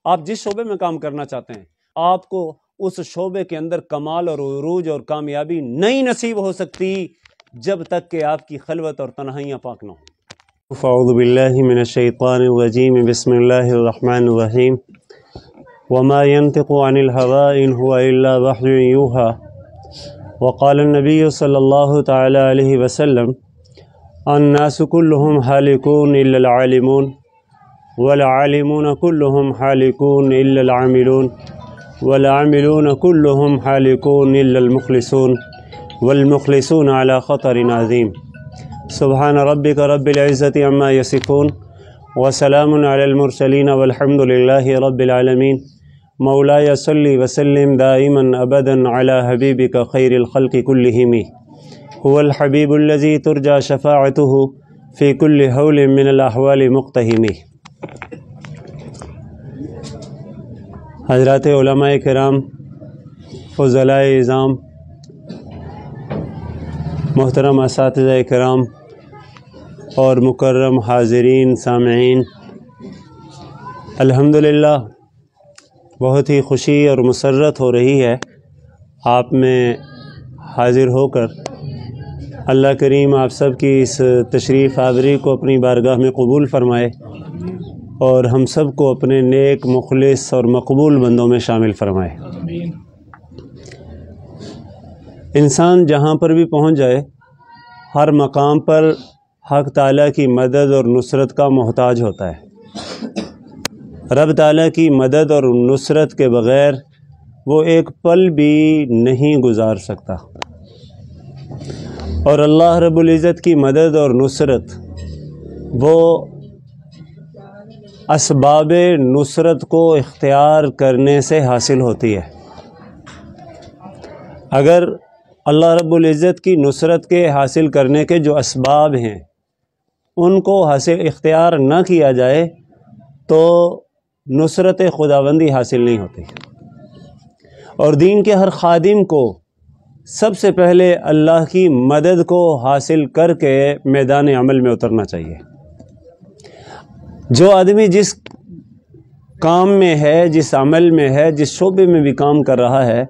آپ جس شعبے میں کام کرنا چاہتے ہیں آپ کو اس شعبے کے اندر کمال اور عروج اور کامیابی نہیں نصیب ہو سکتی جب تک کہ آپ کی خلوت اور تنہائیاں پاک نہ ہوں۔ اعوذ باللہ من الشیطان الرجیم، بسم اللہ الرحمن الرحیم۔ وما ينطق عن الهوى إن هو إلا وحي يوحى وقال النبي صلى الله تعالى عليه وسلم الناس كلهم هالكون إلا العالمون والعالمون كلهم هالكون إلا العاملون والعاملون كلهم هالكون إلا المخلصون والمخلصون على خطر عظيم۔ سبحان ربك رب العزة عما يصفون وسلام على المرسلين والحمد لله رب العالمين۔ مولاي صل وسلم دائما ابدا على حبيبك خير الخلق كلهم هو الحبيب الذي ترجى شفاعته في كل حول من الاحوال مقتهم۔ حضرات علماء کرام، فضلاء اعظام، محترم اساتذہ کرام اور مکرم حاضرین سامعین، الحمدللہ بہت ہی خوشی اور مسرت ہو رہی ہے آپ میں حاضر ہو کر۔ اللہ کریم آپ سب کی اس تشریف آوری کو اپنی بارگاہ میں قبول فرمائے اور ہم سب کو اپنے نیک، مخلص اور مقبول بندوں میں شامل فرمائے۔ انسان جہاں پر بھی پہنچ جائے، ہر مقام پر حق تعالیٰ کی مدد اور نصرت کا محتاج ہوتا ہے۔ رب تعالیٰ کی مدد اور نصرت کے بغیر وہ ایک پل بھی نہیں گزار سکتا، اور اللہ رب العزت کی مدد اور نصرت وہ اسباب نصرت کو اختیار کرنے سے حاصل ہوتی ہے۔ اگر اللہ رب العزت کی نصرت کے حاصل کرنے کے جو اسباب ہیں ان کو اختیار نہ کیا جائے تو نصرت خداوندی حاصل نہیں ہوتی، اور دین کے ہر خادم کو سب سے پہلے اللہ کی مدد کو حاصل کر کے میدان عمل میں اترنا چاہیے۔ جو آدمی جس کام میں ہے، جس عمل میں ہے، جس شعبے میں بھی کام کر رہا ہے،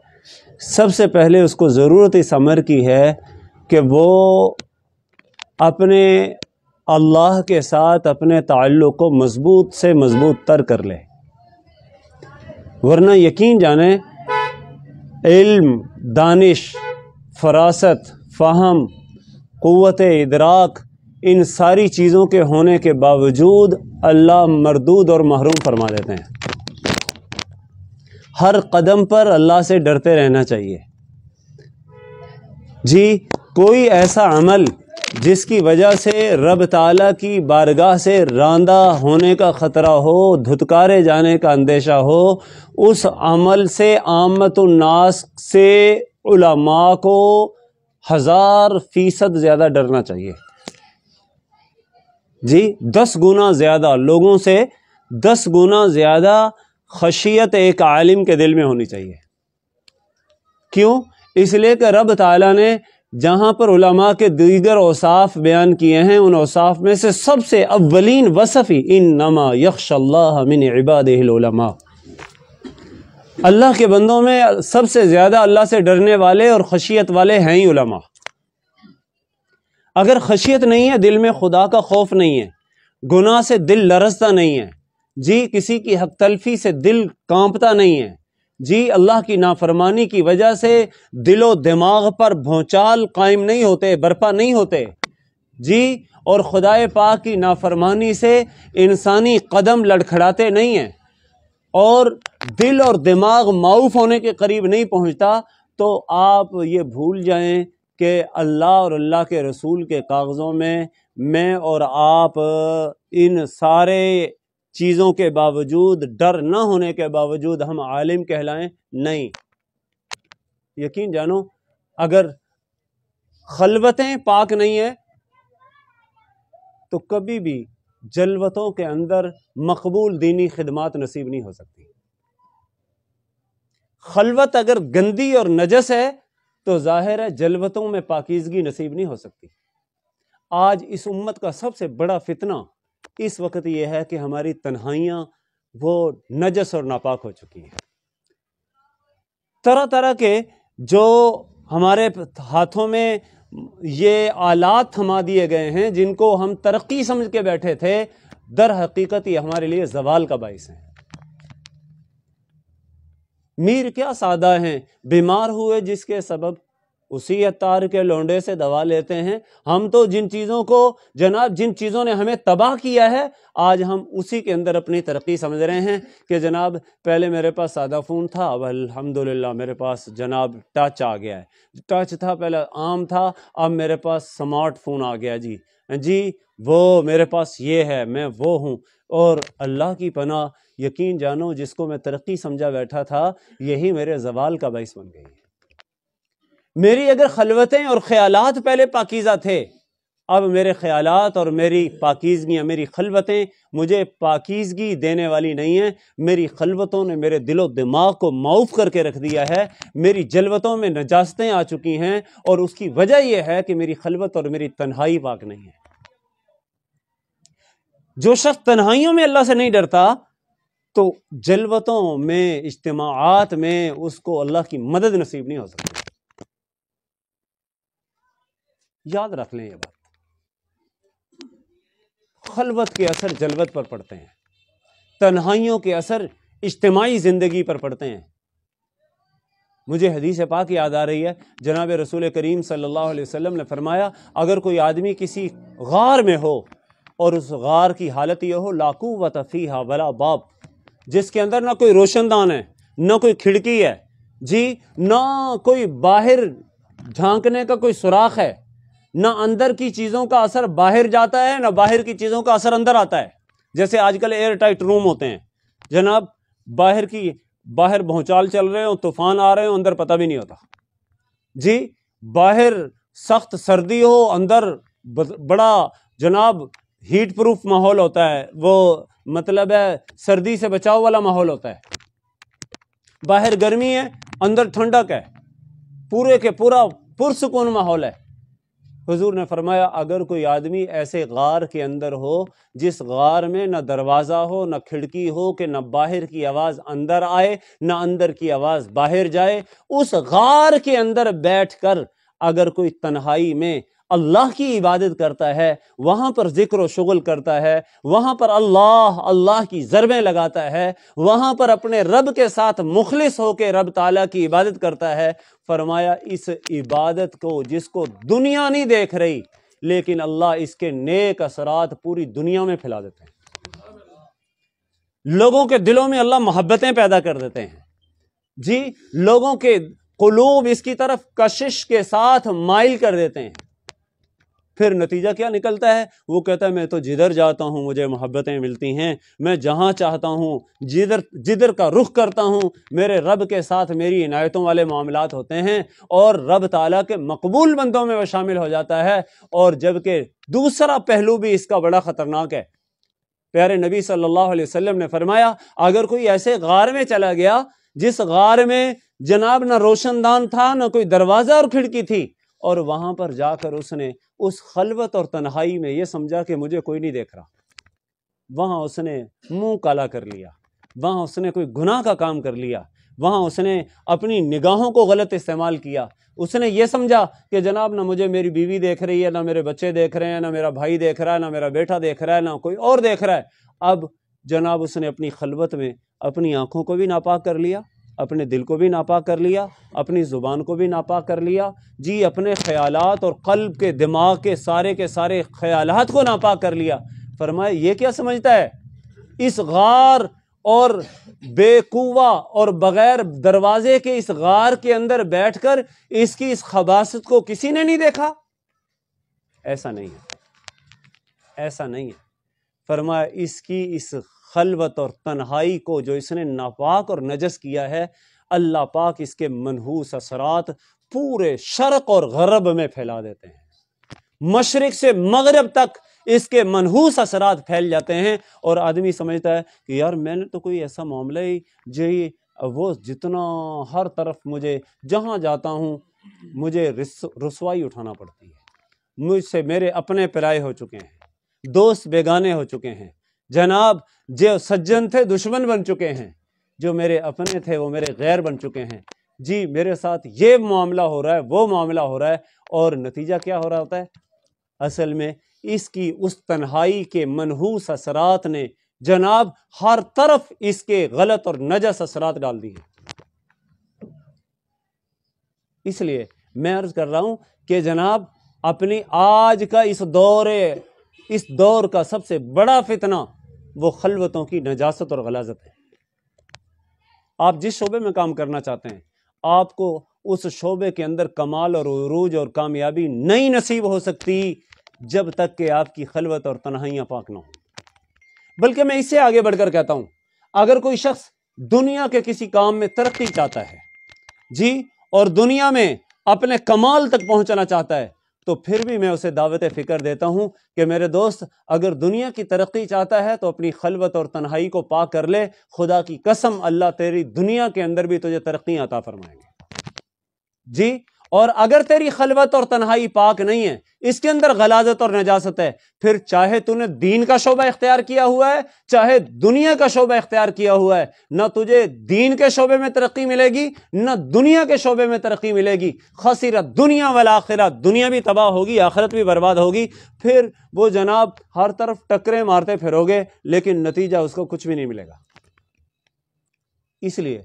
سب سے پہلے اس کو ضرورت اس امر کی ہے کہ وہ اپنے اللہ کے ساتھ اپنے تعلق کو مضبوط سے مضبوط تر کر لے، ورنہ یقین جانیں علم، دانش، فراست، فہم، قوت ادراک، ان ساری چیزوں کے ہونے کے باوجود اللہ مردود اور محروم فرما دیتے ہیں۔ ہر قدم پر اللہ سے ڈرتے رہنا چاہیے۔ جی، کوئی ایسا عمل جس کی وجہ سے رب تعالیٰ کی بارگاہ سے راندہ ہونے کا خطرہ ہو، دھتکارے جانے کا اندیشہ ہو، اس عمل سے عامت الناس سے علماء کو 1000% زیادہ ڈرنا چاہیے۔ جی، 10 گنا زیادہ لوگوں سے 10 گنا زیادہ خشیت ایک عالم کے دل میں ہونی چاہیے۔ کیوں؟ اس لیے کہ رب تعالیٰ نے جہاں پر علماء کے دیگر اوصاف بیان کیے ہیں، ان اوصاف میں سے سب سے اولین وصف ہی انما یخشی اللہ من عبادہ العلماء، اللہ کے بندوں میں سب سے زیادہ اللہ سے ڈرنے والے اور خشیت والے ہیں ہی علماء۔ اگر خشیت نہیں ہے، دل میں خدا کا خوف نہیں ہے، گناہ سے دل لرزتا نہیں ہے، جی کسی کی حق تلفی سے دل کانپتا نہیں ہے، جی اللہ کی نافرمانی کی وجہ سے دل و دماغ پر بھونچال قائم نہیں ہوتے، برپا نہیں ہوتے، جی، اور خدائے پاک کی نافرمانی سے انسانی قدم لڑکھڑاتے نہیں ہیں، اور دل اور دماغ معاف ہونے کے قریب نہیں پہنچتا، تو آپ یہ بھول جائیں کہ اللہ اور اللہ کے رسول کے کاغذوں میں اور آپ ان سارے چیزوں کے باوجود، ڈر نہ ہونے کے باوجود ہم عالم کہلائیں؟ نہیں۔ یقین جانو، اگر خلوتیں پاک نہیں ہیں تو کبھی بھی جلوتوں کے اندر مقبول دینی خدمات نصیب نہیں ہو سکتی۔ خلوت اگر گندی اور نجس ہے تو ظاہر ہے جلوتوں میں پاکیزگی نصیب نہیں ہو سکتی۔ آج اس امت کا سب سے بڑا فتنہ اس وقت یہ ہے کہ ہماری تنہائیاں وہ نجس اور ناپاک ہو چکی ہیں۔ طرح طرح کے جو ہمارے ہاتھوں میں یہ آلات تھما دیے گئے ہیں جن کو ہم ترقی سمجھ کے بیٹھے تھے، در حقیقت یہ ہمارے لیے زوال کا باعث ہیں۔ میر کیا سادہ ہیں، بیمار ہوئے جس کے سبب اسی عطار کے لونڈے سے دوا لیتے ہیں۔ ہم تو جن چیزوں کو جناب جن چیزوں نے ہمیں تباہ کیا ہے، آج ہم اسی کے اندر اپنی ترقی سمجھ رہے ہیں کہ جناب پہلے میرے پاس سادہ فون تھا، اب الحمدللہ میرے پاس جناب ٹچ آ گیا ہے۔ ٹچ تھا پہلے عام تھا، اب میرے پاس سمارٹ فون آ گیا جی وہ میرے پاس یہ ہے، میں وہ ہوں۔ اور اللہ کی پناہ یقین جانو جس کو میں ترقی سمجھا بیٹھا تھا، یہی میرے زوال کا باعث بن گئی ہے۔ میری اگر خلوتیں اور خیالات پہلے پاکیزہ تھے، اب میرے خیالات اور میری پاکیزگیاں، میری خلوتیں مجھے پاکیزگی دینے والی نہیں ہیں۔ میری خلوتوں نے میرے دل و دماغ کو معوف کر کے رکھ دیا ہے، میری جلوتوں میں نجاستیں آ چکی ہیں، اور اس کی وجہ یہ ہے کہ میری خلوت اور میری تنہائی پاک نہیں ہے۔ جو شخص تنہائیوں میں اللہ سے نہیں ڈرتا تو جلوتوں میں، اجتماعات میں اس کو اللہ کی مدد نصیب نہیں ہو سکتی۔ یاد رکھ لیں یہ بات، خلوت کے اثر جلوت پر پڑتے ہیں، تنہائیوں کے اثر اجتماعی زندگی پر پڑتے ہیں۔ مجھے حدیث پاک یاد آ رہی ہے، جناب رسول کریم صلی اللہ علیہ وسلم نے فرمایا، اگر کوئی آدمی کسی غار میں ہو اور اس غار کی حالت یہ ہو لا قوت فیہا ولا باب، جس کے اندر نہ کوئی روشن دان ہے، نہ کوئی کھڑکی ہے نہ کوئی باہر جھانکنے کا کوئی سوراخ ہے، نہ اندر کی چیزوں کا اثر باہر جاتا ہے، نہ باہر کی چیزوں کا اثر اندر آتا ہے۔ جیسے آج کل ایئر ٹائٹ روم ہوتے ہیں جناب، باہر بھونچال چل رہے ہوں، طوفان آ رہے ہوں، اندر پتہ بھی نہیں ہوتا باہر سخت سردی ہو، اندر بڑا جناب ہیٹ پروف ماحول ہوتا ہے، وہ مطلب ہے سردی سے بچاؤ والا ماحول ہوتا ہے۔ باہر گرمی ہے، اندر ٹھنڈک ہے، پورے کے پورا پرسکون ماحول ہے۔ حضور نے فرمایا اگر کوئی آدمی ایسے غار کے اندر ہو جس غار میں نہ دروازہ ہو، نہ کھڑکی ہو، کہ نہ باہر کی آواز اندر آئے، نہ اندر کی آواز باہر جائے، اس غار کے اندر بیٹھ کر اگر کوئی تنہائی میں اللہ کی عبادت کرتا ہے، وہاں پر ذکر و شغل کرتا ہے، وہاں پر اللہ کی ضربیں لگاتا ہے، وہاں پر اپنے رب کے ساتھ مخلص ہو کے رب تعالیٰ کی عبادت کرتا ہے، فرمایا اس عبادت کو جس کو دنیا نہیں دیکھ رہی لیکن اللہ اس کے نیک اثرات پوری دنیا میں پھیلا دیتے ہیں، لوگوں کے دلوں میں اللہ محبتیں پیدا کر دیتے ہیں لوگوں کے قلوب اس کی طرف کشش کے ساتھ مائل کر دیتے ہیں۔ پھر نتیجہ کیا نکلتا ہے؟ وہ کہتا ہے میں تو جدھر جاتا ہوں مجھے محبتیں ملتی ہیں، میں جہاں چاہتا ہوں جدھر کا رخ کرتا ہوں میرے رب کے ساتھ میری عنایتوں والے معاملات ہوتے ہیں، اور رب تعالیٰ کے مقبول بندوں میں وہ شامل ہو جاتا ہے۔ اور جبکہ دوسرا پہلو بھی اس کا بڑا خطرناک ہے۔ پیارے نبی صلی اللہ علیہ وسلم نے فرمایا اگر کوئی ایسے غار میں چلا گیا جس غار میں جناب نہ روشن دان تھا، نہ کوئی دروازہ اور کھڑکی تھی، اور وہاں پر جا کر اس نے اس خلوت اور تنہائی میں یہ سمجھا کہ مجھے کوئی نہیں دیکھ رہا، وہاں اس نے منہ کالا کر لیا، وہاں اس نے کوئی گناہ کا کام کر لیا، وہاں اس نے اپنی نگاہوں کو غلط استعمال کیا۔ اس نے یہ سمجھا کہ جناب نہ مجھے میری بیوی دیکھ رہی ہے، نہ میرے بچے دیکھ رہے ہیں، نہ میرا بھائی دیکھ رہا ہے، نہ میرا بیٹا دیکھ رہا ہے، نہ کوئی اور دیکھ رہا ہے۔ اب جناب اس نے اپنی خلوت میں اپنی آنکھوں کو بھی ناپاک کر لیا، اپنے دل کو بھی ناپاک کر لیا، اپنی زبان کو بھی ناپاک کر لیا، اپنے خیالات اور قلب کے دماغ کے سارے خیالات کو ناپاک کر لیا۔ فرمایا یہ کیا سمجھتا ہے؟ اس غار اور بے قوہ اور بغیر دروازے کے اس غار کے اندر بیٹھ کر اس کی اس خباثت کو کسی نے نہیں دیکھا؟ ایسا نہیں ہے، ایسا نہیں ہے۔ فرمایا اس کی اس خلوت اور تنہائی کو جو اس نے ناپاک اور نجس کیا ہے، اللہ پاک اس کے منحوس اثرات پورے شرق اور غرب میں پھیلا دیتے ہیں، مشرق سے مغرب تک اس کے منحوس اثرات پھیل جاتے ہیں، اور آدمی سمجھتا ہے کہ یار میں نے تو کوئی ایسا معاملہ ہی وہ جتنا ہر طرف مجھے جہاں جاتا ہوں مجھے رسوائی اٹھانا پڑتی ہے، مجھ سے میرے اپنے پرائے ہو چکے ہیں، دوست بیگانے ہو چکے ہیں، جناب جو سجن تھے دشمن بن چکے ہیں، جو میرے اپنے تھے وہ میرے غیر بن چکے ہیں، جی میرے ساتھ یہ معاملہ ہو رہا ہے، وہ معاملہ ہو رہا ہے، اور نتیجہ کیا ہو رہا ہوتا ہے؟ اصل میں اس کی اس تنہائی کے منحوس اثرات نے جناب ہر طرف اس کے غلط اور نجس اثرات ڈال دی ہیں۔ اس لیے میں عرض کر رہا ہوں کہ جناب اپنی آج کا اس دور کا سب سے بڑا فتنہ وہ خلوتوں کی نجاست اور غلاظت ہے۔ آپ جس شعبے میں کام کرنا چاہتے ہیں، آپ کو اس شعبے کے اندر کمال اور عروج اور کامیابی نہیں نصیب ہو سکتی جب تک کہ آپ کی خلوت اور تنہائیاں پاک نہ ہوں۔ بلکہ میں اس سے آگے بڑھ کر کہتا ہوں، اگر کوئی شخص دنیا کے کسی کام میں ترقی چاہتا ہے جی، اور دنیا میں اپنے کمال تک پہنچنا چاہتا ہے، تو پھر بھی میں اسے دعوت فکر دیتا ہوں کہ میرے دوست اگر دنیا کی ترقی چاہتا ہے تو اپنی خلوت اور تنہائی کو پاک کر لے، خدا کی قسم اللہ تیری دنیا کے اندر بھی تجھے ترقی عطا فرمائیں گے جی۔ اور اگر تیری خلوت اور تنہائی پاک نہیں ہے، اس کے اندر غلاظت اور نجاست ہے، پھر چاہے تو نے دین کا شعبہ اختیار کیا ہوا ہے، چاہے دنیا کا شعبہ اختیار کیا ہوا ہے، نہ تجھے دین کے شعبے میں ترقی ملے گی نہ دنیا کے شعبے میں ترقی ملے گی۔ خسرت دنیا والآخرہ، دنیا بھی تباہ ہوگی، آخرت بھی برباد ہوگی۔ پھر وہ جناب ہر طرف ٹکریں مارتے پھرو گے، لیکن نتیجہ اس کو کچھ بھی نہیں ملے گا۔ اس لیے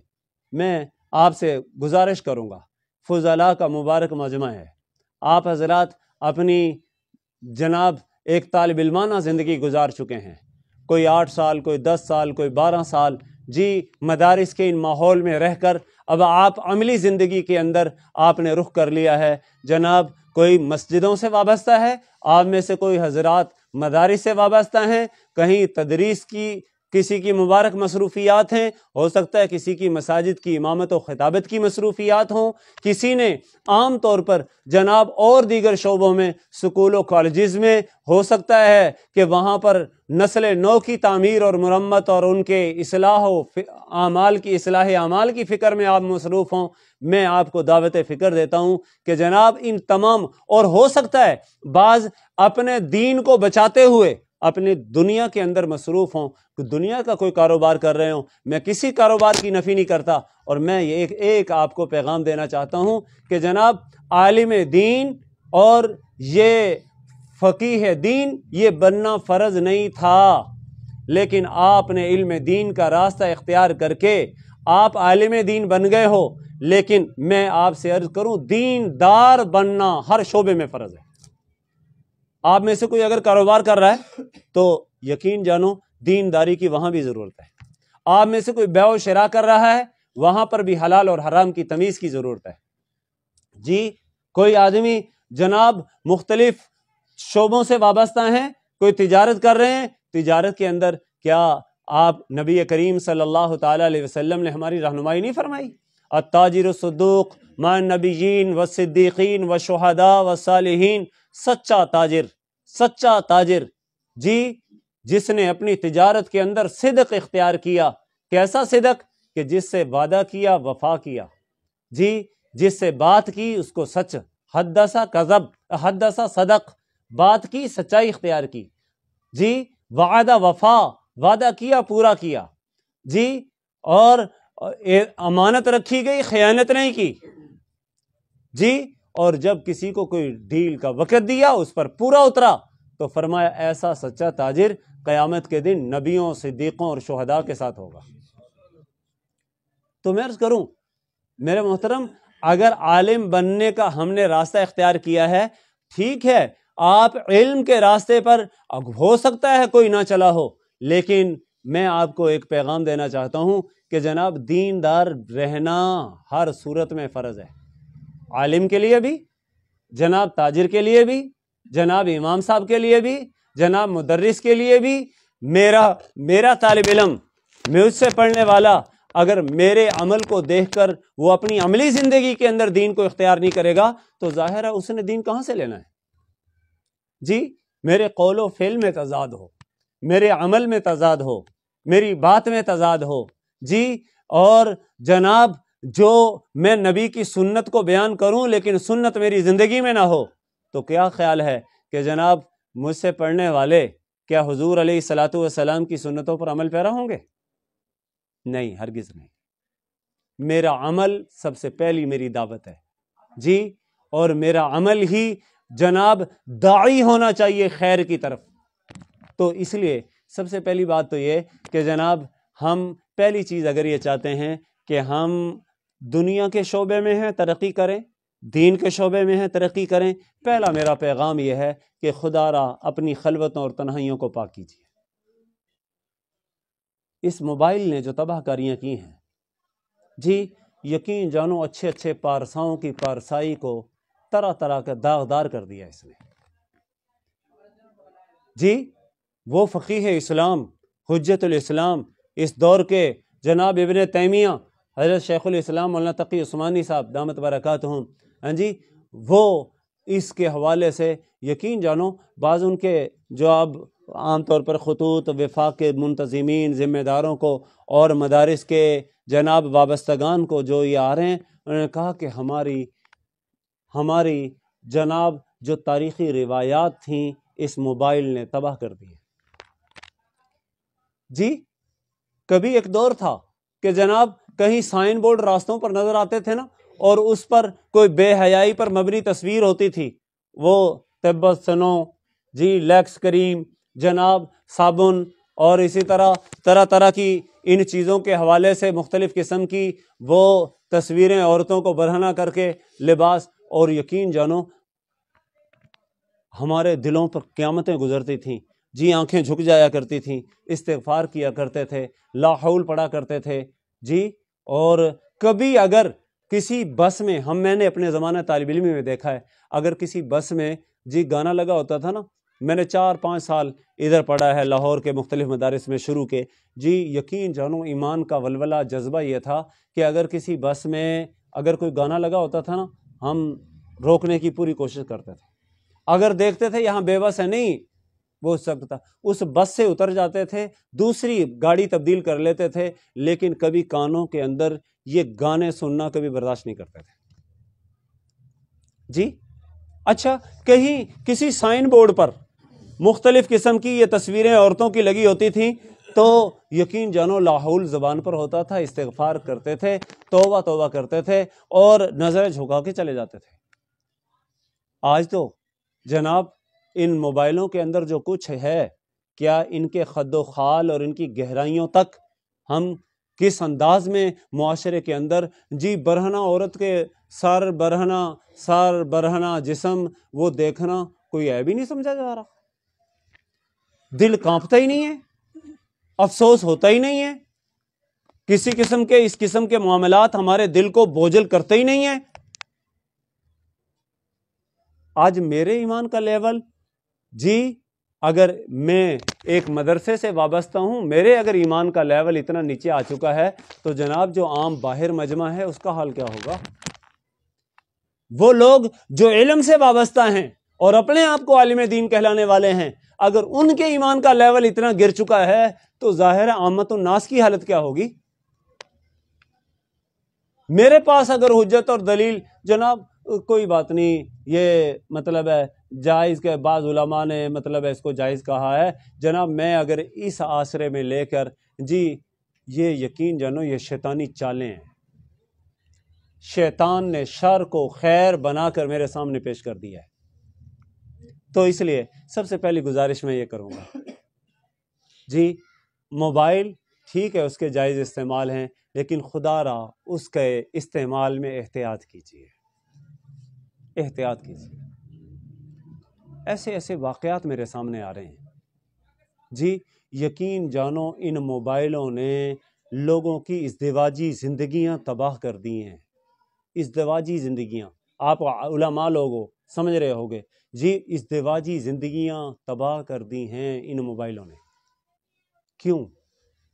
میں آپ سے گزارش کروں گا، فضلاء کا مبارک مجمع ہے، آپ حضرات اپنی جناب ایک طالب علمانہ زندگی گزار چکے ہیں، کوئی 8 سال، کوئی 10 سال، کوئی 12 سال جی مدارس کے ان ماحول میں رہ کر اب آپ عملی زندگی کے اندر آپ نے رخ کر لیا ہے۔ جناب کوئی مسجدوں سے وابستہ ہے، آپ میں سے کوئی حضرات مدارس سے وابستہ ہیں، کہیں تدریس کی کسی کی مبارک مصروفیات ہیں، ہو سکتا ہے کسی کی مساجد کی امامت و خطابت کی مصروفیات ہوں، کسی نے عام طور پر جناب اور دیگر شعبوں میں سکول و کالجز میں ہو سکتا ہے کہ وہاں پر نسل نو کی تعمیر اور مرمت اور ان کے اصلاح اعمال کی فکر میں آپ مصروف ہوں۔ میں آپ کو دعوت فکر دیتا ہوں کہ جناب ان تمام، اور ہو سکتا ہے بعض اپنے دین کو بچاتے ہوئے اپنی دنیا کے اندر مصروف ہوں، دنیا کا کوئی کاروبار کر رہے ہوں۔ میں کسی کاروبار کی نفی نہیں کرتا، اور میں ایک آپ کو پیغام دینا چاہتا ہوں کہ جناب عالم دین اور یہ فقیہ دین یہ بننا فرض نہیں تھا، لیکن آپ نے علم دین کا راستہ اختیار کر کے آپ عالم دین بن گئے ہو، لیکن میں آپ سے عرض کروں دیندار بننا ہر شعبے میں فرض ہے۔ آپ میں سے کوئی اگر کاروبار کر رہا ہے تو یقین جانو دینداری کی وہاں بھی ضرورت ہے۔ آپ میں سے کوئی بیع و شراء کر رہا ہے، وہاں پر بھی حلال اور حرام کی تمیز کی ضرورت ہے جی۔ کوئی آدمی جناب مختلف شعبوں سے وابستہ ہیں، کوئی تجارت کر رہے ہیں، تجارت کے اندر کیا آپ نبی کریم صلی اللہ تعالی علیہ وسلم نے ہماری رہنمائی نہیں فرمائی؟ التاجر الصدوق مع النبیین والصدیقین والشہداء والصالحین، سچا تاجر جی، جس نے اپنی تجارت کے اندر صدق اختیار کیا۔ کیسا صدق؟ کہ جس سے وعدہ کیا وفا کیا جی، جس سے بات کی اس کو سچ، حدث کذب حدث صدق، بات کی سچائی اختیار کی جی، وعدہ وفا، وعدہ کیا پورا کیا جی، اور امانت رکھی گئی، خیانت نہیں کی جی، اور جب کسی کو کوئی ڈیل کا وقت دیا اس پر پورا اترا، تو فرمایا ایسا سچا تاجر قیامت کے دن نبیوں، صدیقوں اور شہداء کے ساتھ ہوگا۔ تو میں عرض کروں میرے محترم، اگر عالم بننے کا ہم نے راستہ اختیار کیا ہے، ٹھیک ہے، آپ علم کے راستے پر ہو سکتا ہے کوئی نہ چلا ہو، لیکن میں آپ کو ایک پیغام دینا چاہتا ہوں کہ جناب دیندار رہنا ہر صورت میں فرض ہے، عالم کے لیے بھی، جناب تاجر کے لیے بھی، جناب امام صاحب کے لیے بھی، جناب مدرس کے لیے بھی۔ میرا طالب علم، مجھ سے پڑھنے والا، اگر میرے عمل کو دیکھ کر وہ اپنی عملی زندگی کے اندر دین کو اختیار نہیں کرے گا تو ظاہر ہے اس نے دین کہاں سے لینا ہے جی۔ میرے قول و فعل میں تضاد ہو، میرے عمل میں تضاد ہو، میری بات میں تضاد ہو جی، اور جناب جو میں نبی کی سنت کو بیان کروں لیکن سنت میری زندگی میں نہ ہو، تو کیا خیال ہے کہ جناب مجھ سے پڑھنے والے کیا حضور علیہ الصلوۃ والسلام کی سنتوں پر عمل پیرا ہوں گے؟ نہیں، ہرگز نہیں۔ میرا عمل سب سے پہلی میری دعوت ہے جی، اور میرا عمل ہی جناب داعی ہونا چاہیے خیر کی طرف۔ تو اس لیے سب سے پہلی بات تو یہ کہ جناب ہم پہلی چیز اگر یہ چاہتے ہیں کہ ہم دنیا کے شعبے میں ہیں ترقی کریں، دین کے شعبے میں ہیں ترقی کریں، پہلا میرا پیغام یہ ہے کہ خدا را اپنی خلوتوں اور تنہائیوں کو پاک کیجیے۔ اس موبائل نے جو تباہ کاریاں کی ہیں جی، یقین جانو اچھے اچھے پارساؤں کی پارسائی کو طرح طرح کا داغدار کر دیا اس نے جی۔ وہ فقیہ اسلام، حجت الاسلام، اس دور کے جناب ابن تیمیہ، حضرت شیخ الاسلام مولانا تقی عثمانی صاحب دامت برکاتہم، ہاں جی، وہ اس کے حوالے سے یقین جانو بعض ان کے جو اب عام طور پر خطوط وفاق کے منتظمین، ذمہ داروں کو اور مدارس کے جناب وابستگان کو جو یہ آ رہے ہیں، انہوں نے کہا کہ ہماری جناب جو تاریخی روایات تھیں اس موبائل نے تباہ کر دی جی۔ کبھی ایک دور تھا کہ جناب کہیں سائن بورڈ راستوں پر نظر آتے تھے نا، اور اس پر کوئی بے حیائی پر مبنی تصویر ہوتی تھی، وہ طبت سنو جی، لیکس کریم، جناب صابن، اور اسی طرح طرح طرح کی ان چیزوں کے حوالے سے مختلف قسم کی وہ تصویریں عورتوں کو برہنہ کر کے لباس، اور یقین جانو ہمارے دلوں پر قیامتیں گزرتی تھیں جی، آنکھیں جھک جایا کرتی تھیں، استغفار کیا کرتے تھے، لا حول پڑھا کرتے تھے جی۔ اور کبھی اگر کسی بس میں میں نے اپنے زمانہ طالب علمی میں دیکھا ہے، اگر کسی بس میں جی گانا لگا ہوتا تھا نا، میں نے 4-5 سال ادھر پڑھا ہے لاہور کے مختلف مدارس میں شروع کے جی، یقین جانو ایمان کا ولولہ جذبہ یہ تھا کہ اگر کسی بس میں اگر کوئی گانا لگا ہوتا تھا نا، ہم روکنے کی پوری کوشش کرتے تھے۔ اگر دیکھتے تھے یہاں بے بس ہے، نہیں وہ سب تھا، اس بس سے اتر جاتے تھے، دوسری گاڑی تبدیل کر لیتے تھے، لیکن کبھی کانوں کے اندر یہ گانے سننا کبھی برداشت نہیں کرتے تھے جی۔ اچھا، کہیں کسی سائن بورڈ پر مختلف قسم کی یہ تصویریں عورتوں کی لگی ہوتی تھیں تو یقین جانو لا حول زبان پر ہوتا تھا، استغفار کرتے تھے، توبہ توبہ کرتے تھے، اور نظر جھکا کے چلے جاتے تھے۔ آج تو جناب ان موبائلوں کے اندر جو کچھ ہے، کیا ان کے خد و خال اور ان کی گہرائیوں تک ہم کس انداز میں معاشرے کے اندر جی برہنہ عورت کے سر برہنہ جسم وہ دیکھنا کوئی عیب ہی نہیں سمجھا جا رہا، دل کانپتا ہی نہیں ہے، افسوس ہوتا ہی نہیں ہے، کسی قسم کے اس قسم کے معاملات ہمارے دل کو بوجھل کرتے ہی نہیں ہیں۔ آج میرے ایمان کا لیول جی، اگر میں ایک مدرسے سے وابستہ ہوں، میرے اگر ایمان کا لیول اتنا نیچے آ چکا ہے تو جناب جو عام باہر مجمع ہے اس کا حال کیا ہوگا؟ وہ لوگ جو علم سے وابستہ ہیں اور اپنے آپ کو عالم دین کہلانے والے ہیں، اگر ان کے ایمان کا لیول اتنا گر چکا ہے تو ظاہر ہے عامت الناس کی حالت کیا ہوگی؟ میرے پاس اگر حجت اور دلیل جناب کوئی بات نہیں، یہ مطلب ہے جائز کے بعض علماء نے مطلب ہے اس کو جائز کہا ہے، جناب میں اگر اس آسرے میں لے کر جی، یہ یقین جانو یہ شیطانی چالیں ہیں، شیطان نے شر کو خیر بنا کر میرے سامنے پیش کر دیا ہے۔ تو اس لیے سب سے پہلی گزارش میں یہ کروں گا جی، موبائل ٹھیک ہے اس کے جائز استعمال ہیں، لیکن خدا را اس کے استعمال میں احتیاط کیجیے، احتیاط کیجیے۔ ایسے ایسے واقعات میرے سامنے آ رہے ہیں جی، یقین جانو ان موبائلوں نے لوگوں کی ازدواجی زندگیاں تباہ کر دی ہیں، ازدواجی زندگیاں، آپ علماء لوگوں سمجھ رہے ہوگے جی، ازدواجی زندگیاں تباہ کر دی ہیں ان موبائلوں نے۔ کیوں؟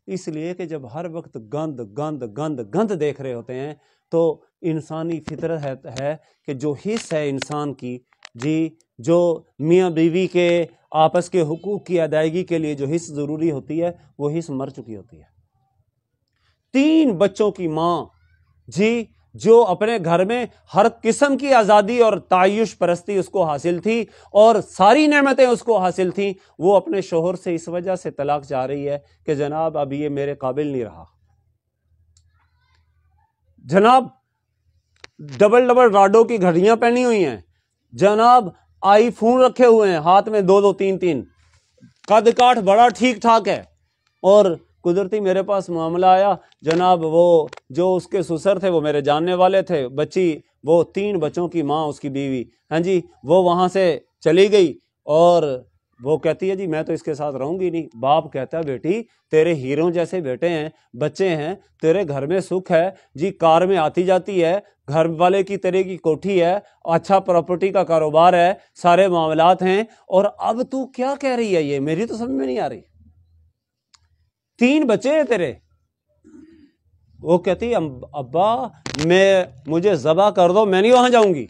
اس لیے کہ جب ہر وقت گند گند گند گند دیکھ رہے ہوتے ہیں تو انسانی فطرت ہے کہ جو حص ہے انسان کی جی، جو میاں بیوی کے آپس کے حقوق کی ادائیگی کے لیے جو حص ضروری ہوتی ہے وہ حص مر چکی ہوتی ہے۔ 3 بچوں کی ماں جی جو اپنے گھر میں ہر قسم کی آزادی اور تعیش پرستی اس کو حاصل تھی اور ساری نعمتیں اس کو حاصل تھیں، وہ اپنے شوہر سے اس وجہ سے طلاق چاہ رہی ہے کہ جناب اب یہ میرے قابل نہیں رہا۔ جناب ڈبل ڈبل راڈوں کی گھڑیاں پہنی ہوئی ہیں، جناب آئی فون رکھے ہوئے ہیں ہاتھ میں، دو دو تین تین، قد کاٹ بڑا ٹھیک ٹھاک ہے، اور قدرتی میرے پاس معاملہ آیا، جناب وہ جو اس کے سسر تھے وہ میرے جاننے والے تھے، بچی وہ 3 بچوں کی ماں اس کی بیوی، ہاں جی، وہ وہاں سے چلی گئی اور وہ کہتی ہے جی میں تو اس کے ساتھ رہوں گی نہیں۔ باپ کہتا ہے بیٹی تیرے ہیروں جیسے بیٹے ہیں، بچے ہیں، تیرے گھر میں سکھ ہے جی، کار میں آتی جاتی ہے، گھر والے کی تیرے کی کوٹھی ہے، اچھا پراپرٹی کا کاروبار ہے، سارے معاملات ہیں، اور اب تو کیا کہہ رہی ہے؟ یہ میری تو سمجھ میں نہیں آ رہی، 3 بچے ہیں تیرے۔ وہ کہتی ابا مجھے ذبح کر دو، میں نہیں وہاں جاؤں گی۔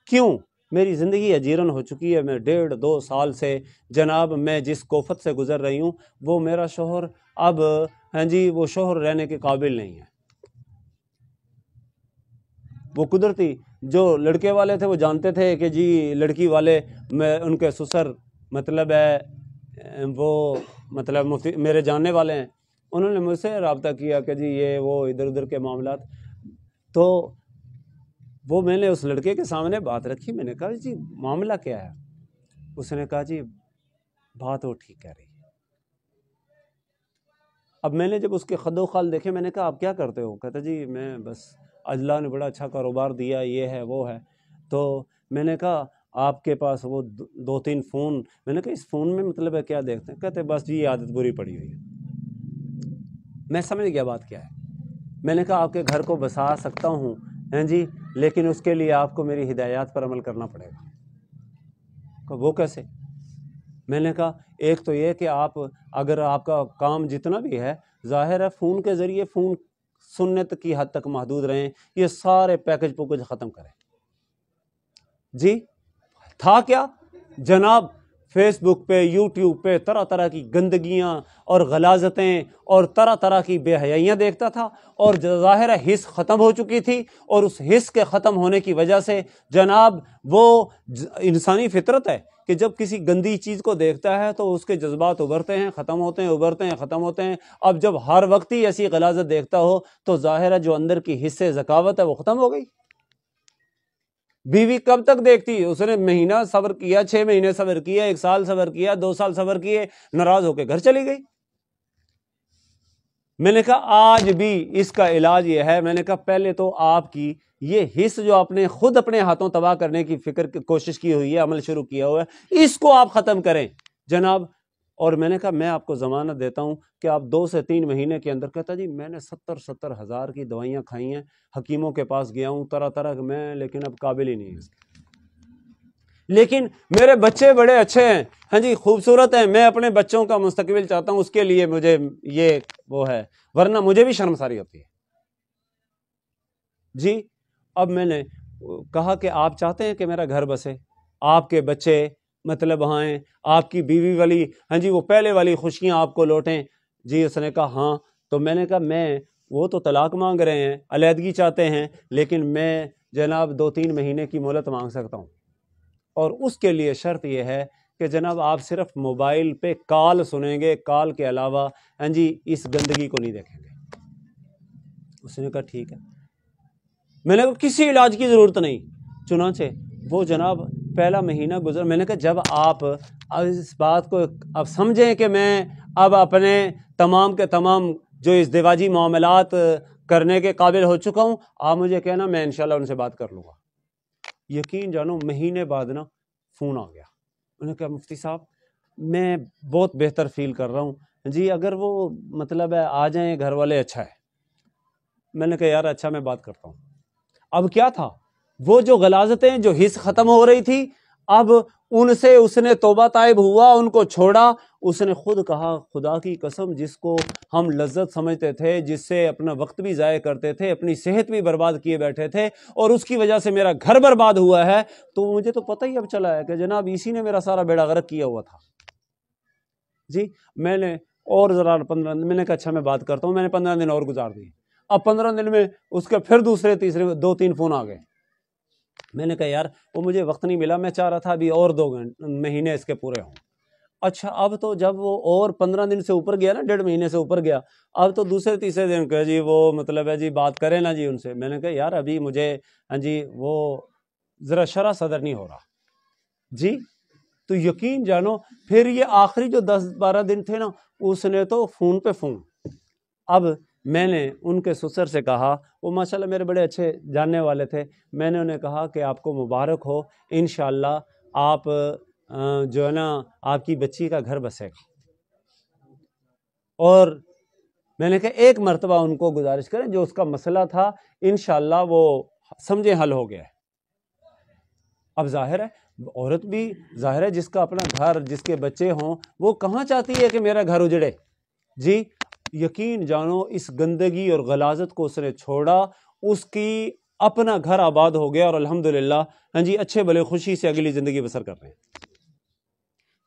کیوں؟ میری زندگی اجیرن ہو چکی ہے، میں 1.5-2 سال سے جناب میں جس کوفت سے گزر رہی ہوں، وہ میرا شوہر اب ہاں جی وہ شوہر رہنے کے قابل نہیں ہے۔ وہ قدرتی جو لڑکے والے تھے وہ جانتے تھے کہ جی لڑکی والے میں ان کے سسر مطلب ہے وہ مطلب مفتی میرے جاننے والے ہیں، انہوں نے مجھ سے رابطہ کیا کہ جی یہ وہ ادھر ادھر کے معاملات، تو وہ میں نے اس لڑکے کے سامنے بات رکھی، میں نے کہا جی معاملہ کیا ہے؟ اس نے کہا جی بات وہ ٹھیک کہہ رہی ہے۔ اب میں نے جب اس کے خد و خال دیکھے، میں نے کہا آپ کیا کرتے ہو؟ کہتا جی میں بس اللہ نے بڑا اچھا کاروبار دیا، یہ ہے وہ ہے۔ تو میں نے کہا آپ کے پاس وہ 2-3 فون، میں نے کہا اس فون میں مطلب ہے کیا دیکھتے ہیں؟ کہتے بس جی یہ عادت بری پڑی ہوئی ہے۔ میں سمجھ گیا بات کیا ہے۔ میں نے کہا آپ کے گھر کو بسا سکتا ہوں ہیں جی، لیکن اس کے لیے آپ کو میری ہدایات پر عمل کرنا پڑے گا۔ کہ وہ کیسے؟ میں نے کہا ایک تو یہ کہ آپ اگر آپ کا کام جتنا بھی ہے ظاہر ہے فون کے ذریعے، فون سنت کی حد تک محدود رہیں، یہ سارے پیکج پوکج ختم کریں۔ جی تھا کیا جناب؟ فیس بک پہ، یوٹیوب پہ طرح طرح کی گندگیاں اور غلاظتیں اور طرح طرح کی بے حیائیاں دیکھتا تھا، اور ظاہر ہے حس ختم ہو چکی تھی، اور اس حس کے ختم ہونے کی وجہ سے جناب وہ انسانی فطرت ہے کہ جب کسی گندی چیز کو دیکھتا ہے تو اس کے جذبات ابھرتے ہیں، ختم ہوتے ہیں، ابھرتے ہیں، ختم ہوتے ہیں۔ اب جب ہر وقت ہی ایسی غلاظت دیکھتا ہو تو ظاہر ہے جو اندر کی حصے ذکاوت ہے وہ ختم ہو گئی۔ بیوی کب تک دیکھتی؟ اس نے مہینہ صبر کیا، 6 مہینے صبر کیا، 1 سال صبر کیا، 2 سال صبر کیے، ناراض ہو کے گھر چلی گئی۔ میں نے کہا آج بھی اس کا علاج یہ ہے، میں نے کہا پہلے تو آپ کی یہ حص جو آپ نے خود اپنے ہاتھوں تباہ کرنے کی کوشش کی ہوئی ہے، عمل شروع کیا ہوا ہے، اس کو آپ ختم کریں جناب۔ اور میں نے کہا میں آپ کو ضمانت دیتا ہوں کہ آپ 2 سے 3 مہینے کے اندر، کہتا جی میں نے 70 ہزار کی دوائیاں کھائی ہیں، حکیموں کے پاس گیا ہوں طرح طرح میں، لیکن اب قابل ہی نہیں ہے اس کے۔ لیکن میرے بچے بڑے اچھے ہیں، ہاں جی خوبصورت ہیں، میں اپنے بچوں کا مستقبل چاہتا ہوں، اس کے لیے مجھے یہ وہ ہے، ورنہ مجھے بھی شرمساری ہوتی ہے۔ جی اب میں نے کہا کہ آپ چاہتے ہیں کہ میرا گھر بسے، آپ کے بچے مطلب وہاں ہیں، آپ کی بیوی والی ہاں جی وہ پہلے والی خوشیاں آپ کو لوٹیں؟ جی اس نے کہا ہاں۔ تو میں نے کہا وہ تو طلاق مانگ رہے ہیں، علیحدگی چاہتے ہیں، لیکن میں جناب 2-3 مہینے کی مہلت مانگ سکتا ہوں، اور اس کے لیے شرط یہ ہے کہ جناب آپ صرف موبائل پہ کال سنیں گے، کال کے علاوہ ہاں جی اس گندگی کو نہیں دیکھیں گے۔ اس نے کہا ٹھیک ہے۔ میں نے کہا کسی علاج کی ضرورت نہیں۔ چنانچہ وہ جناب پہلا مہینہ گزر، میں نے کہا جب آپ اس بات کو اب سمجھیں کہ میں اب اپنے تمام کے تمام جو ازدواجی معاملات کرنے کے قابل ہو چکا ہوں، آپ مجھے کہنا، میں انشاءاللہ ان سے بات کر لوں گا۔ یقین جانو مہینے بعد نا فون آ گیا، انہوں نے کہا مفتی صاحب میں بہت بہتر فیل کر رہا ہوں جی، اگر وہ مطلب ہے آ جائیں گھر والے اچھا ہے۔ میں نے کہا یار اچھا میں بات کرتا ہوں۔ اب کیا تھا، وہ جو غلاظتیں جو حص ختم ہو رہی تھی، اب ان سے اس نے توبہ طائب ہوا، ان کو چھوڑا۔ اس نے خود کہا خدا کی قسم جس کو ہم لذت سمجھتے تھے، جس سے اپنا وقت بھی ضائع کرتے تھے، اپنی صحت بھی برباد کیے بیٹھے تھے، اور اس کی وجہ سے میرا گھر برباد ہوا ہے، تو مجھے تو پتہ ہی اب چلا ہے کہ جناب اسی نے میرا سارا بیڑا غرق کیا ہوا تھا۔ جی میں نے اور ذرا 15 دن، میں نے کہا اچھا میں بات کرتا ہوں، میں نے 15 دن اور گزار دیے۔ اب 15 دن میں اس کے پھر دوسرے تیسرے 2-3 فون آ گئے. میں نے کہا یار وہ مجھے وقت نہیں ملا, میں چاہ رہا تھا ابھی اور 2 مہینے اس کے پورے ہوں. اچھا اب تو جب وہ اور 15 دن سے اوپر گیا نا, 1.5 مہینے سے اوپر گیا, اب تو دوسرے تیسرے دن کہ جی وہ مطلب ہے جی بات کریں نا جی ان سے. میں نے کہا یار ابھی مجھے ہاں جی وہ ذرا شرح صدر نہیں ہو رہا جی. تو یقین جانو پھر یہ آخری جو 10-12 دن تھے نا, اس نے تو فون پہ فون. اب میں نے ان کے سسر سے کہا, وہ ماشاءاللہ میرے بڑے اچھے جاننے والے تھے, میں نے انہیں کہا کہ آپ کو مبارک ہو, انشاءاللہ آپ جو ہے نا آپ کی بچی کا گھر بسے گا. اور میں نے کہا ایک مرتبہ ان کو گزارش کریں, جو اس کا مسئلہ تھا انشاءاللہ وہ سمجھے حل ہو گیا ہے. اب ظاہر ہے عورت بھی ظاہر ہے جس کا اپنا گھر, جس کے بچے ہوں, وہ کہاں چاہتی ہے کہ میرا گھر اجڑے جی. یقین جانو اس گندگی اور غلاظت کو اس نے چھوڑا, اس کی اپنا گھر آباد ہو گیا, اور الحمدللہ ہاں جی اچھے بھلے خوشی سے اگلی زندگی بسر کر رہے ہیں.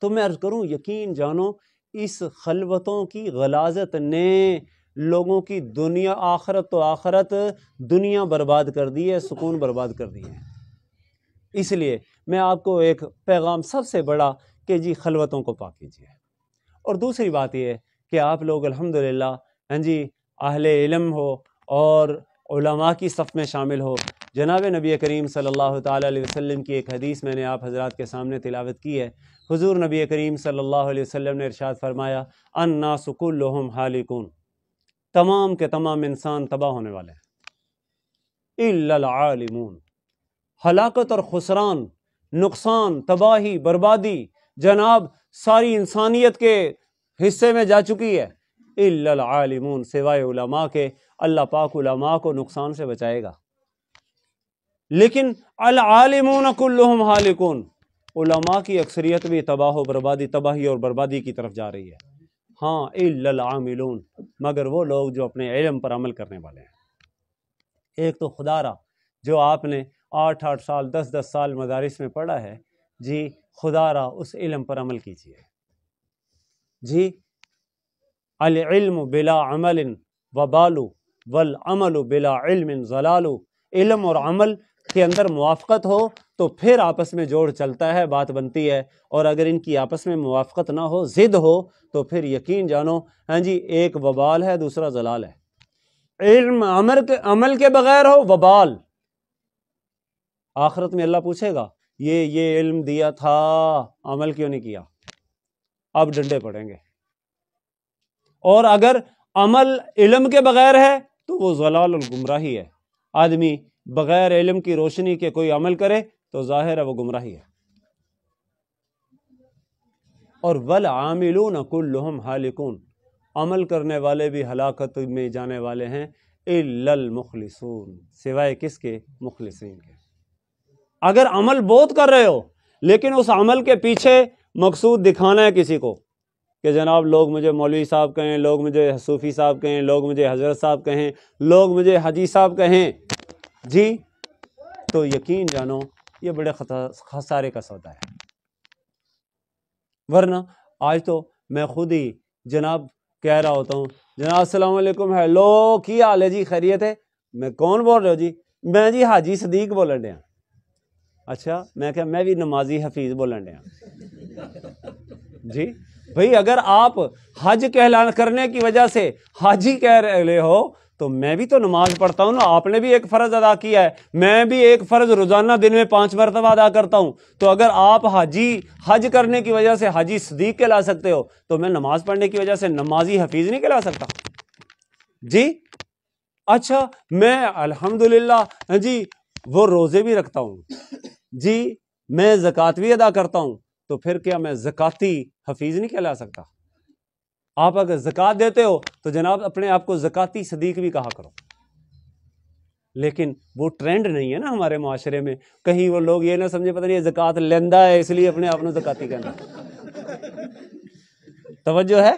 تو میں عرض کروں یقین جانو اس خلوتوں کی غلاظت نے لوگوں کی دنیا آخرت تو آخرت دنیا برباد کر دی ہے, سکون برباد کر دی ہے. اس لیے میں آپ کو ایک پیغام سب سے بڑا کہ جی خلوتوں کو پاک کیجیے. اور دوسری بات یہ ہے کہ آپ لوگ الحمدللہ ہاں جی اہل علم ہو اور علماء کی صف میں شامل ہو. جناب نبی کریم صلی اللہ تعالی علیہ وسلم کی ایک حدیث میں نے آپ حضرات کے سامنے تلاوت کی ہے. حضور نبی کریم صلی اللہ علیہ وسلم نے ارشاد فرمایا, الناس کلہم ہالکون, تمام کے تمام انسان تباہ ہونے والے ہیں, الا العالمون, ہلاکت اور خسران, نقصان, تباہی, بربادی جناب ساری انسانیت کے حصے میں جا چکی ہے, الا العالمون, سوائے علماء کے. اللہ پاک علماء کو نقصان سے بچائے گا. لیکن العالمون کلہم ہالکون, علماء کی اکثریت بھی تباہ و بربادی, تباہی اور بربادی کی طرف جا رہی ہے. ہاں الا العاملون, مگر وہ لوگ جو اپنے علم پر عمل کرنے والے ہیں. ایک تو خدا را جو آپ نے 8 سال 10 سال مدارس میں پڑھا ہے جی, خدا را اس علم پر عمل کیجیے جی. العلم بلا عمل وبال والعمل بلا علم ضلال. علم اور عمل کے اندر موافقت ہو تو پھر آپس میں جوڑ چلتا ہے, بات بنتی ہے. اور اگر ان کی آپس میں موافقت نہ ہو, ضد ہو, تو پھر یقین جانو ہاں جی ایک وبال ہے, دوسرا ضلال ہے. علم عمل کے بغیر ہو وبال, آخرت میں اللہ پوچھے گا یہ علم دیا تھا, عمل کیوں نہیں کیا, اب ڈنڈے پڑیں گے. اور اگر عمل علم کے بغیر ہے تو وہ ضلال اور گمراہی ہے. آدمی بغیر علم کی روشنی کے کوئی عمل کرے تو ظاہر ہے وہ گمراہی ہے. اور والعاملون کلہم ہالکون, عمل کرنے والے بھی ہلاکت میں جانے والے ہیں, الا المخلصون, سوائے کس کے, مخلصین کے. اگر عمل بہت کر رہے ہو لیکن اس عمل کے پیچھے مقصود دکھانا ہے کسی کو کہ جناب لوگ مجھے مولوی صاحب کہیں, لوگ مجھے صوفی صاحب کہیں, لوگ مجھے حضرت صاحب کہیں, لوگ مجھے حاجی صاحب کہیں جی, تو یقین جانو یہ بڑے خسارے کا سودا ہے. ورنہ آج تو میں خود ہی جناب کہہ رہا ہوتا ہوں, جناب السلام علیکم, ہیلو کی حال ہے جی, خیریت ہے؟ میں کون بول رہے ہو جی؟ میں جی حاجی صدیق بولن ڈیا. اچھا, میں کہ میں بھی نمازی حفیظ بولن ڈیا جی. بھئی اگر آپ حج کرنے کی وجہ سے حاجی کہہ رہے ہو تو میں بھی تو نماز پڑھتا ہوں نا, آپ نے بھی ایک فرض ادا کیا ہے, میں بھی ایک فرض روزانہ دن میں 5 مرتبہ ادا کرتا ہوں. تو اگر آپ حج کرنے کی وجہ سے حاجی صدیق کہلا سکتے ہو تو میں نماز پڑھنے کی وجہ سے نمازی حفیظ نہیں کہلا سکتا جی. اچھا میں الحمدللہ جی وہ روزے بھی رکھتا ہوں جی, میں زکوٰۃ بھی ادا کرتا ہوں, تو پھر کیا میں زکاتی حفیظ نہیں کہلا سکتا؟ آپ اگر زکوٰۃ دیتے ہو تو جناب اپنے آپ کو زکاتی صدیق بھی کہا کرو. لیکن وہ ٹرینڈ نہیں ہے نا ہمارے معاشرے میں, کہیں وہ لوگ یہ نہ سمجھے پتہ نہیں زکوٰۃ لیندہ ہے اس لیے اپنے آپ کو زکاتی کہنا. توجہ ہے؟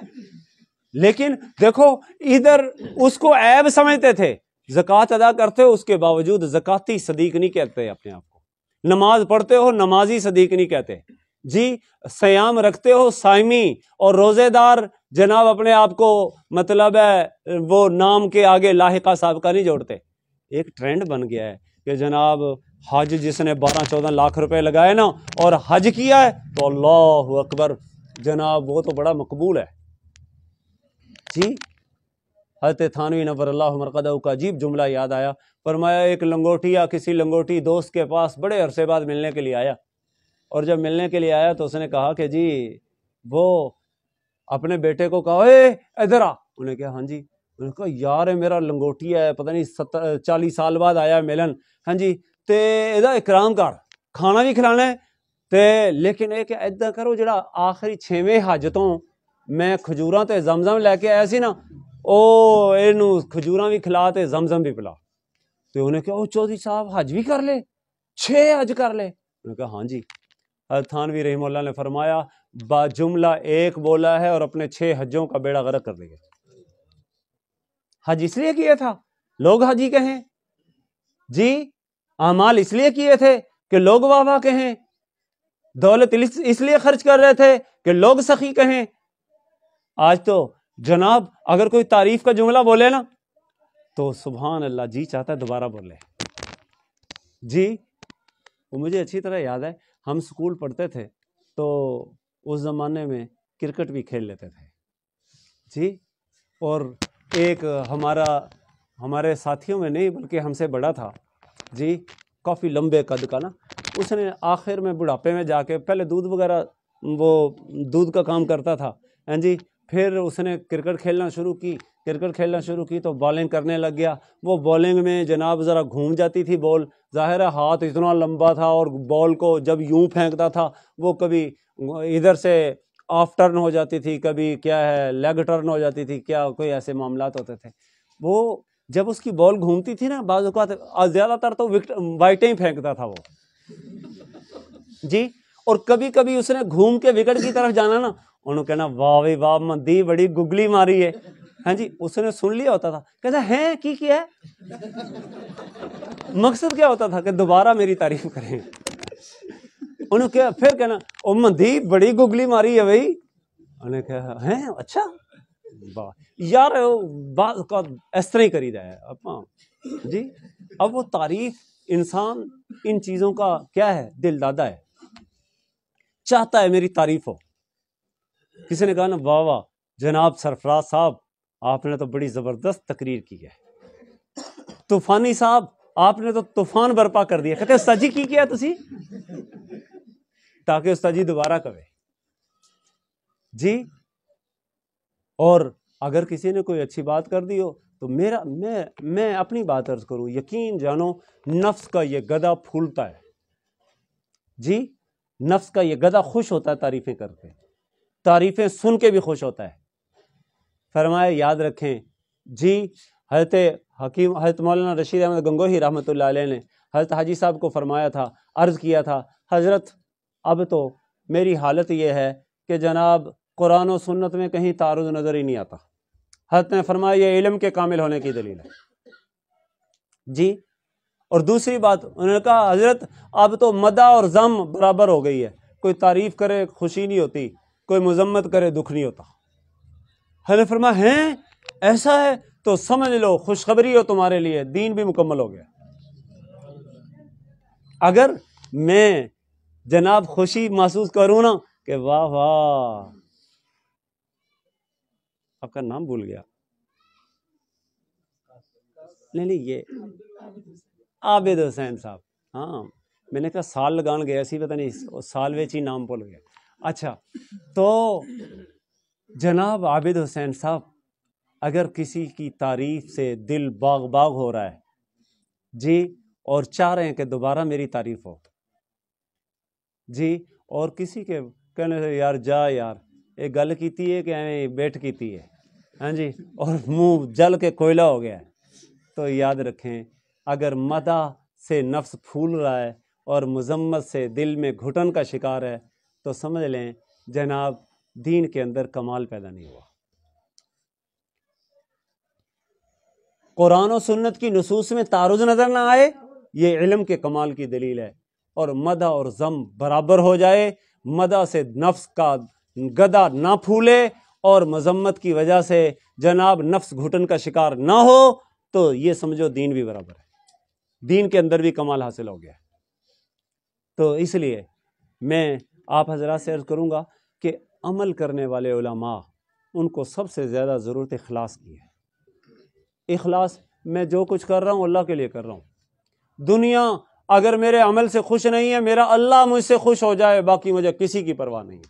لیکن دیکھو ادھر اس کو عیب سمجھتے تھے, زکوٰۃ ادا کرتے ہو اس کے باوجود زکاتی صدیق نہیں کہتے اپنے آپ کو, نماز پڑھتے ہو نمازی صدیق نہیں کہتے. جی سیام رکھتے ہو صائمی اور روزے دار جناب اپنے آپ کو مطلب ہے وہ نام کے آگے لاحقہ سابقہ نہیں جوڑتے. ایک ٹرینڈ بن گیا ہے کہ جناب حج جس نے 12-14 لاکھ روپے لگائے نا اور حج کیا ہے تو اللہ اکبر جناب وہ تو بڑا مقبول ہے. جی حضرت تھانوی نور اللہ مرقدہ کا عجیب جملہ یاد آیا. فرمایا ایک لنگوٹیا کسی لنگوٹی دوست کے پاس بڑے عرصے بعد ملنے کے لیے آیا, اور جب ملنے کے لیے آیا تو اس نے کہا کہ جی وہ اپنے بیٹے کو کہا اے ادھر آ. انہوں نے کہا ہاں جی. انہوں نے کہا یار میرا لنگوٹیا ہے پتہ نہیں 40 سال بعد آیا ملن, ہاں جی تے ایدا اکرام کر, کھانا بھی کھلانا ہے تے لیکن ایک ایدا کرو جڑا آخری 6ویں حج تو میں کھجوراں تے زمزم لے کے آیا سی نا او اینو کھجوراں بھی کھلا تے زمزم بھی پلا. تو انہوں نے کہا او چودھری صاحب حج بھی کر لے, 6 حج کر لے. انہوں نے کہا ہاں جی. حضرت تھانوی رحمہ اللہ نے فرمایا با جملہ ایک بولا ہے اور اپنے 6 حجوں کا بیڑا غرق کر دیا. حج اس لیے کیا تھا لوگ حجی کہیں, جی اعمال اس لیے کیے تھے کہ لوگ واہ واہ کہیں, دولت اس لیے خرچ کر رہے تھے کہ لوگ سخی کہیں. آج تو جناب اگر کوئی تعریف کا جملہ بولے نا تو سبحان اللہ جی چاہتا ہے دوبارہ بولے. جی وہ مجھے اچھی طرح یاد ہے ہم سکول پڑھتے تھے تو اس زمانے میں کرکٹ بھی کھیل لیتے تھے. جی اور ایک ہمارے ساتھیوں میں نہیں بلکہ ہم سے بڑا تھا, جی کافی لمبے قد کا نا, اس نے آخر میں بڑھاپے میں جا کے پہلے دودھ وغیرہ وہ دودھ کا کام کرتا تھا, ہاں جی پھر اس نے کرکٹ کھیلنا شروع کی تو بالنگ کرنے لگ گیا. وہ بالنگ میں جناب ذرا گھوم جاتی تھی بال, ظاہر ہے ہاتھ اتنا لمبا تھا اور بال کو جب یوں پھینکتا تھا وہ کبھی ادھر سے آف ٹرن ہو جاتی تھی, کبھی کیا ہے لیگ ٹرن ہو جاتی تھی, کیا کوئی ایسے معاملات ہوتے تھے. وہ جب اس کی بال گھومتی تھی نا بعض اوقات زیادہ تر تو وائٹیں ہی پھینکتا تھا وہ, جی اور کبھی کبھی اس نے گھوم کے وکٹ کی طرف جانا نا, انہوں کہنا واہ وی واہ مندی بڑی گگلی ماری ہے, ہاں جی اس نے سن لیا ہوتا تھا, کہتا ہے کی کیا ہے, مقصد کیا ہوتا تھا کہ دوبارہ میری تعریف کریں. انہوں کیا پھر کہنا او مندی بڑی گگلی ماری ہے بھائی. انہوں نے کہا ہیں اچھا یار بعض کا اس طرح ہی کری جائے اپنا, جی اب وہ تعریف انسان ان چیزوں کا کیا ہے دل دادا ہے, چاہتا ہے میری تعریف ہو. کسی نے کہا نا واہ واہ جناب سرفراز صاحب آپ نے تو بڑی زبردست تقریر کی ہے, طوفانی صاحب آپ نے تو طوفان برپا کر دیا. کہتے استاد جی کی کیا تسی, تاکہ استاد جی دوبارہ کہے. جی اور اگر کسی نے کوئی اچھی بات کر دی ہو تو میں اپنی بات عرض کروں, یقین جانو نفس کا یہ گدھا پھولتا ہے. جی نفس کا یہ گدھا خوش ہوتا ہے تعریفیں کر کے, تعریفیں سن کے بھی خوش ہوتا ہے. فرمایا یاد رکھیں جی حضرت حکیم حضرت مولانا رشید احمد گنگوہی رحمۃ اللہ علیہ نے حضرت حاجی صاحب کو فرمایا تھا, عرض کیا تھا حضرت اب تو میری حالت یہ ہے کہ جناب قرآن و سنت میں کہیں تعارض نظر ہی نہیں آتا. حضرت نے فرمایا یہ علم کے کامل ہونے کی دلیل ہے. جی اور دوسری بات انہوں نے کہا حضرت اب تو مدح اور ذم برابر ہو گئی ہے, کوئی تعریف کرے خوشی نہیں ہوتی, کوئی مذمت کرے دکھ نہیں ہوتا. حضرت نے فرمایا ہیں ایسا ہے تو سمجھ لو خوشخبری ہو تمہارے لیے, دین بھی مکمل ہو گیا. اگر میں جناب خوشی محسوس کروں نا کہ واہ واہ, آپ کا نام بھول گیا, نہیں یہ عابد حسین صاحب, ہاں میں نے کہا سال لگان گیا سی پتہ نہیں سال ویچ ہی نام بھول گیا. اچھا تو جناب عابد حسین صاحب اگر کسی کی تعریف سے دل باغ باغ ہو رہا ہے جی اور چاہ رہے ہیں کہ دوبارہ میری تعریف ہو جی, اور کسی کے کہنے سے یار جا یار ایک گل کیتی ہے کہ ایویں بیٹھ کیتی ہے, ہاں جی اور منہ جل کے کوئلہ ہو گیا ہے, تو یاد رکھیں اگر مدح سے نفس پھول رہا ہے اور مذمت سے دل میں گھٹن کا شکار ہے تو سمجھ لیں جناب دین کے اندر کمال پیدا نہیں ہوا. قرآن و سنت کی نصوص میں تعارض نظر نہ آئے یہ علم کے کمال کی دلیل ہے, اور مدح اور ذم برابر ہو جائے مدح سے نفس کا گدا نہ پھولے اور مذمت کی وجہ سے جناب نفس گھٹن کا شکار نہ ہو، تو یہ سمجھو دین بھی برابر ہے، دین کے اندر بھی کمال حاصل ہو گیا ہے۔ تو اس لیے میں آپ حضرات سے عرض کروں گا کہ عمل کرنے والے علماء، ان کو سب سے زیادہ ضرورت اخلاص کی ہے۔ اخلاص، میں جو کچھ کر رہا ہوں اللہ کے لیے کر رہا ہوں۔ دنیا اگر میرے عمل سے خوش نہیں ہے، میرا اللہ مجھ سے خوش ہو جائے، باقی مجھے کسی کی پرواہ نہیں۔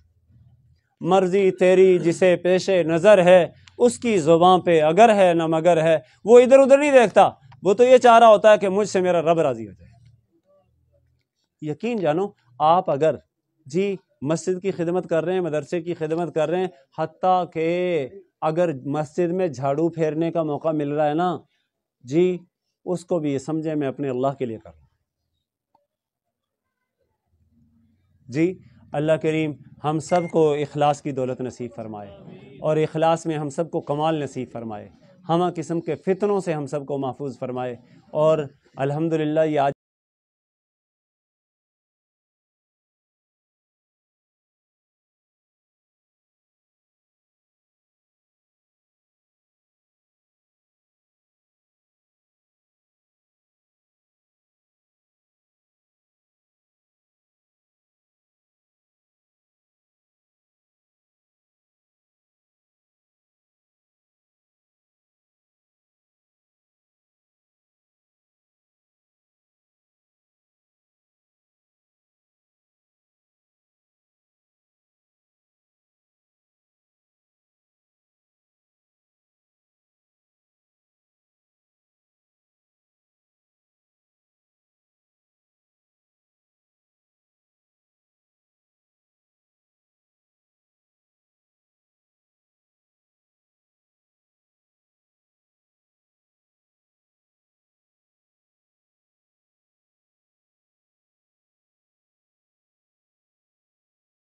مرضی تیری جسے پیش نظر ہے، اس کی زبان پہ اگر ہے نہ مگر ہے۔ وہ ادھر ادھر نہیں دیکھتا، وہ تو یہ چاہ رہا ہوتا ہے کہ مجھ سے میرا رب راضی ہو جائے۔ یقین جانو، آپ اگر مسجد کی خدمت کر رہے ہیں، مدرسے کی خدمت کر رہے ہیں، حتیٰ کہ اگر مسجد میں جھاڑو پھیرنے کا موقع مل رہا ہے نا اس کو بھی یہ سمجھے میں اپنے اللہ کے لیے کر رہا ہوں۔ اللہ کریم ہم سب کو اخلاص کی دولت نصیب فرمائے، اور اخلاص میں ہم سب کو کمال نصیب فرمائے، ہمہ قسم کے فتنوں سے ہم سب کو محفوظ فرمائے، اور الحمدللہ یہ آج